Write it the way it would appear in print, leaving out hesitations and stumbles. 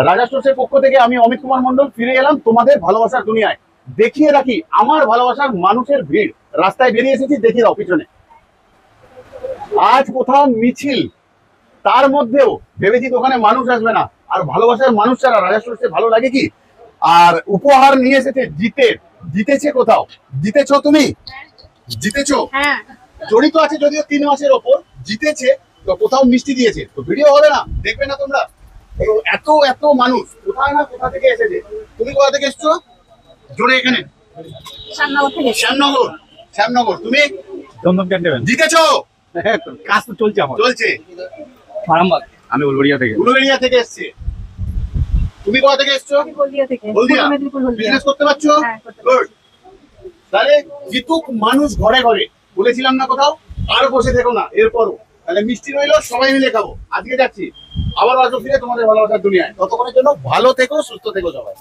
রাজা স্টোর্সের পক্ষ থেকে আমি অমিত কুমার মন্ডল ফিরে এলাম তোমাদের ভালোবাসার দুনিয়ায়। দেখিয়ে রাখি আমার ভালোবাসার মানুষের ভিড়। রাস্তায় বেরিয়ে এসেছি, দেখিয়ে দাও পিছনে। আজ কোথাও মিছিল, তার মধ্যেও ভেবেছি দোকানে মানুষ আসবে না। আর ভালোবাসার মানুষ ছাড়া রাজা স্টোর্সে ভালো লাগে কি? আর উপহার নিয়ে এসেছে জিতেছে কোথাও। জিতেছো তুমি? জিতেছো? হ্যাঁ। জড়িত আছে যদিও 3 মাসের ওপর। জিতেছে তো কোথাও মিষ্টি দিয়েছে, তো ভিডিও হবে না, দেখবে না তোমরা? তো এত এত মানুষ কোথায় না কোথা থেকে এসেছে। তুমি কোথা থেকে এসছো? জোরে এখানে। শ্যামনগর থেকে। শ্যামনগর। শ্যামনগর। তুমি? দমদম ক্যান্টনমেন্ট। জিতেছো? কাজ তো চলছে আমার। চলছে। আরামবাগ। আমি উলুবেড়িয়া থেকে। উলুবেড়িয়া থেকে এসছে। তুমি কোথা থেকে এসছো? আমি হলদিয়া থেকে। হলদিয়া। পূর্ব মেদিনীপুর হলদিয়া। বিজনেস করতে পারছো? হ্যাঁ, করতে পারছি। গুড। তাহলে জিতুক মানুষ ঘরে ঘরে, বলেছিলাম না কোথাও? আর বসে থেকো না এরপরও। তাহলে মিষ্টি রইলো, সবাই মিলে খাবো। আজকে যাচ্ছি, আবার আসবো ফিরে তোমাদের ভালোবাসার দুনিয়ায়। ততক্ষণের জন্য ভালো থেকো, সুস্থ থেকো সবাই।